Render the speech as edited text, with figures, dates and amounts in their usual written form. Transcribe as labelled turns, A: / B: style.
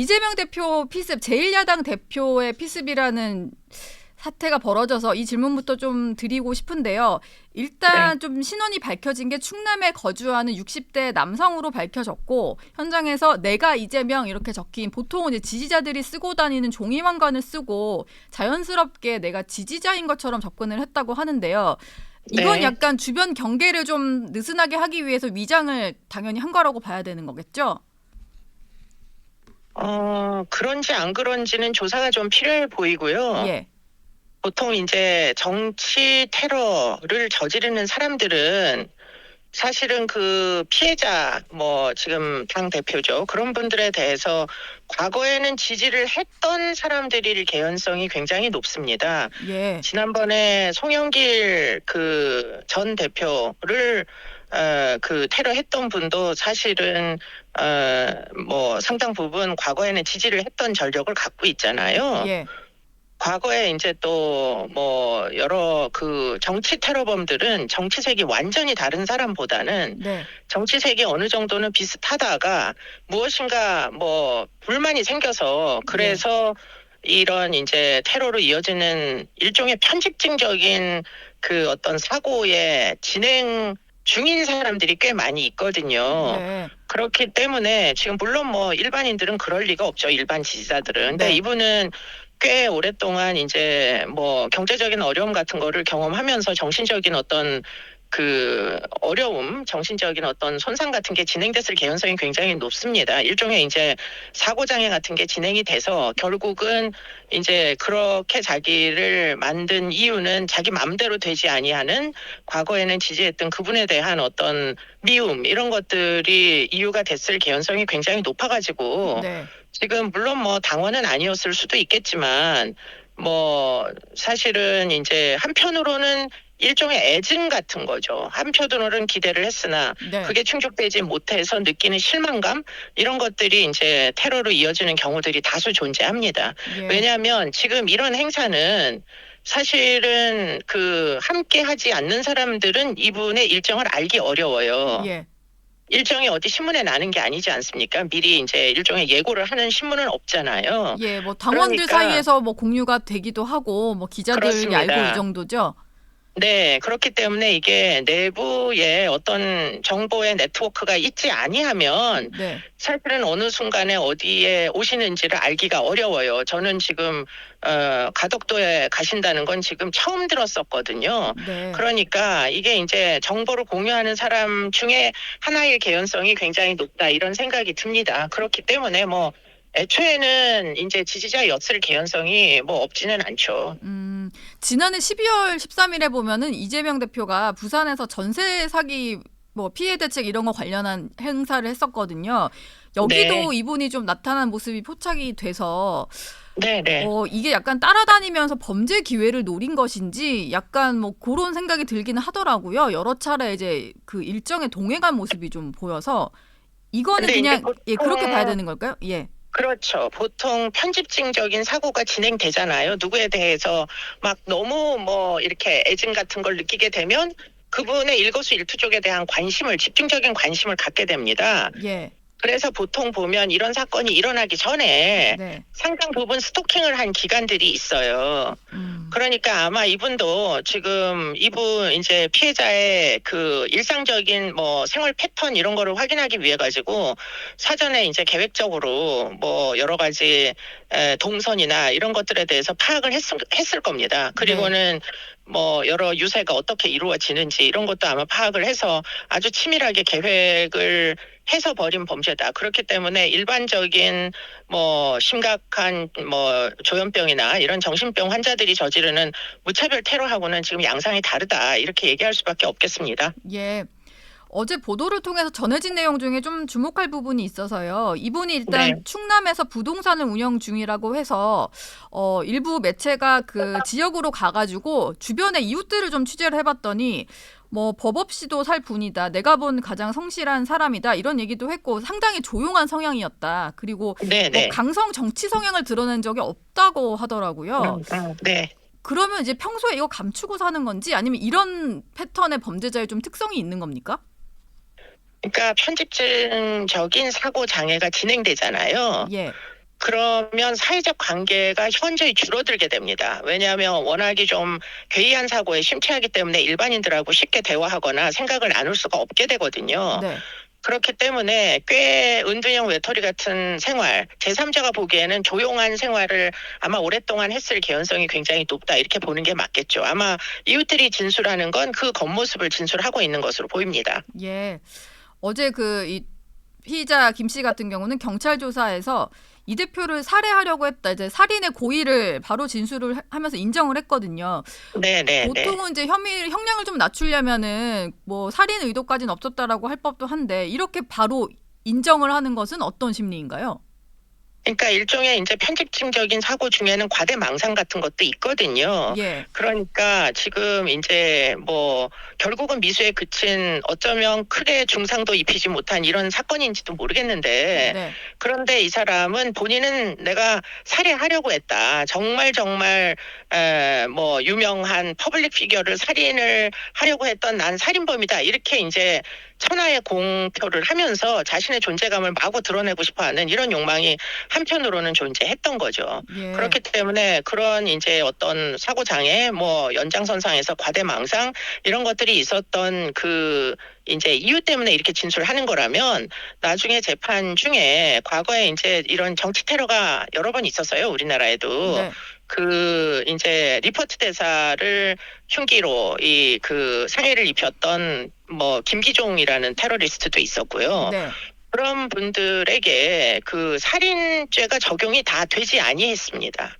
A: 이재명 대표 피습, 제1야당 대표의 피습이라는 사태가 벌어져서 이 질문부터 좀 드리고 싶은데요. 일단 좀 신원이 밝혀진 게 충남에 거주하는 60대 남성으로 밝혀졌고, 현장에서 내가 이재명 이렇게 적힌, 보통은 이제 지지자들이 쓰고 다니는 종이왕관을 쓰고 자연스럽게 내가 지지자인 것처럼 접근을 했다고 하는데요. 이건
B: 네.
A: 약간 주변 경계를 좀 느슨하게 하기 위해서 위장을 당연히 한 거라고 봐야 되는 거겠죠?
B: 그런지 안 그런지는 조사가 좀 필요해 보이고요.
A: 예.
B: 보통 이제 정치 테러를 저지르는 사람들은 사실은 그 피해자, 뭐 지금 당 대표죠. 그런 분들에 대해서 과거에는 지지를 했던 사람들일 개연성이 굉장히 높습니다.
A: 예.
B: 지난번에 송영길 그 전 대표를 그 테러했던 분도 사실은 뭐 상당 부분 과거에는 지지를 했던 전력을 갖고 있잖아요.
A: 예.
B: 과거에 이제 또 뭐 여러 그 정치 테러범들은 정치색이 완전히 다른 사람보다는
A: 네.
B: 정치색이 어느 정도는 비슷하다가 무엇인가 뭐 불만이 생겨서 그래서 이런 이제 테러로 이어지는 일종의 편집증적인 그 어떤 사고의 진행 중인 사람들이 꽤 많이 있거든요.
A: 네.
B: 그렇기 때문에 지금 물론 뭐 일반인들은 그럴 리가 없죠. 일반 지지자들은. 근데
A: 네.
B: 이분은 꽤 오랫동안 이제 뭐 경제적인 어려움 같은 거를 경험하면서 정신적인 어떤 그 어려움, 정신적인 어떤 손상 같은 게 진행됐을 개연성이 굉장히 높습니다. 일종의 이제 사고장애 같은 게 진행이 돼서 결국은 이제 그렇게 자기를 만든 이유는 자기 마음대로 되지 아니하는 과거에는 지지했던 그분에 대한 어떤 미움 이런 것들이 이유가 됐을 개연성이 굉장히 높아가지고
A: 네.
B: 지금 물론 뭐 당원은 아니었을 수도 있겠지만 뭐 사실은 이제 한편으로는 일종의 애증 같은 거죠. 한편으로는 기대를 했으나
A: 네.
B: 그게 충족되지 못해서 느끼는 실망감 이런 것들이 이제 테러로 이어지는 경우들이 다수 존재합니다.
A: 예.
B: 왜냐하면 지금 이런 행사는 사실은 그 함께 하지 않는 사람들은 이분의 일정을 알기 어려워요.
A: 예.
B: 일정이 어디 신문에 나는 게 아니지 않습니까? 미리 이제 일종의 예고를 하는 신문은 없잖아요.
A: 예, 뭐 당원들
B: 그러니까
A: 사이에서 뭐 공유가 되기도 하고 뭐 기자들이 알고 이
B: 그렇습니다.
A: 정도죠.
B: 네, 그렇기 때문에 이게 내부에 어떤 정보의 네트워크가 있지 아니하면
A: 네.
B: 사실은 어느 순간에 어디에 오시는지를 알기가 어려워요. 저는 지금 가덕도에 가신다는 건 지금 처음 들었었거든요.
A: 네.
B: 그러니까 이게 이제 정보를 공유하는 사람 중에 하나의 개연성이 굉장히 높다 이런 생각이 듭니다. 그렇기 때문에 뭐 애초에는 이제 지지자였을 개연성이 뭐 없지는 않죠.
A: 지난해 12월 13일에 보면은 이재명 대표가 부산에서 전세 사기 뭐 피해 대책 이런 거 관련한 행사를 했었거든요. 여기도
B: 네.
A: 이분이 좀 나타난 모습이 포착이 돼서
B: 네네.
A: 이게 약간 따라다니면서 범죄 기회를 노린 것인지 약간 뭐 그런 생각이 들기는 하더라고요. 여러 차례 이제 그 일정에 동행한 모습이 좀 보여서 이거는
B: 근데 이제
A: 그냥 그렇게 봐야
B: 보통
A: 되는 걸까요? 예.
B: 그렇죠. 보통 편집증적인 사고가 진행되잖아요. 누구에 대해서 막 너무 뭐 이렇게 애증 같은 걸 느끼게 되면 그분의 일거수일투족에 대한 관심을 집중적인 관심을 갖게 됩니다.
A: 예.
B: 그래서 보통 보면 이런 사건이 일어나기 전에
A: 네.
B: 상당 부분 스토킹을 한 기관들이 있어요. 그러니까 아마 이분도 지금 이분 이제 피해자의 그 일상적인 뭐 생활 패턴 이런 거를 확인하기 위해 가지고 사전에 이제 계획적으로 뭐 여러 가지 동선이나 이런 것들에 대해서 파악을 했을 겁니다. 그리고는 뭐 여러 유세가 어떻게 이루어지는지 이런 것도 아마 파악을 해서 아주 치밀하게 계획을 해서 벌인 범죄다. 그렇기 때문에 일반적인 뭐 심각한 뭐 조현병이나 이런 정신병 환자들이 저지르는 무차별 테러하고는 지금 양상이 다르다. 이렇게 얘기할 수밖에 없겠습니다.
A: 예. 어제 보도를 통해서 전해진 내용 중에 좀 주목할 부분이 있어서요. 이분이 일단
B: 네.
A: 충남에서 부동산을 운영 중이라고 해서 일부 매체가 그 지역으로 가가지고 주변의 이웃들을 좀 취재를 해봤더니 뭐 법 없이도 살 분이다. 내가 본 가장 성실한 사람이다. 이런 얘기도 했고 상당히 조용한 성향이었다. 그리고 뭐
B: 네네.
A: 강성 정치 성향을 드러낸 적이 없다고 하더라고요.
B: 네.
A: 그러면 이제 평소에 이거 감추고 사는 건지 아니면 이런 패턴의 범죄자의 좀 특성이 있는 겁니까?
B: 그러니까 편집증적인 사고 장애가 진행되잖아요.
A: 예.
B: 그러면 사회적 관계가 현저히 줄어들게 됩니다. 왜냐하면 워낙에 좀 괴이한 사고에 심취하기 때문에 일반인들하고 쉽게 대화하거나 생각을 나눌 수가 없게 되거든요.
A: 네.
B: 그렇기 때문에 꽤 은둔형 외톨이 같은 생활, 제3자가 보기에는 조용한 생활을 아마 오랫동안 했을 개연성이 굉장히 높다 이렇게 보는 게 맞겠죠. 아마 이웃들이 진술하는 건 그 겉모습을 진술하고 있는 것으로 보입니다.
A: 예. 어제 이 피의자 김 씨 같은 경우는 경찰 조사에서 이 대표를 살해하려고 했다. 이제 살인의 고의를 바로 진술을 하면서 인정을 했거든요.
B: 네.
A: 보통은 이제 형량을 좀 낮추려면은 뭐 살인 의도까지는 없었다라고 할 법도 한데 이렇게 바로 인정을 하는 것은 어떤 심리인가요?
B: 그러니까 일종의 이제 편집증적인 사고 중에는 과대망상 같은 것도 있거든요.
A: 예.
B: 그러니까 지금 이제 뭐 결국은 미수에 그친 어쩌면 크게 중상도 입히지 못한 이런 사건인지도 모르겠는데
A: 네.
B: 그런데 이 사람은 본인은 내가 살해하려고 했다. 정말 뭐 유명한 퍼블릭 피겨를 살인을 하려고 했던 난 살인범이다. 이렇게 이제 천하의 공표를 하면서 자신의 존재감을 마구 드러내고 싶어하는 이런 욕망이 한편으로는 존재했던 거죠.
A: 예.
B: 그렇기 때문에 그런 이제 어떤 사고 장애, 뭐 연장선상에서 과대망상 이런 것들이 있었던 이제 이유 때문에 이렇게 진술하는 거라면 나중에 재판 중에 과거에 이제 이런 정치 테러가 여러 번 있었어요, 우리나라에도.
A: 네.
B: 이제 리퍼트 대사를 흉기로 상해를 입혔던 뭐 김기종이라는 테러리스트도 있었고요.
A: 네.
B: 그런 분들에게 살인죄가 적용이 다 되지 아니했습니다.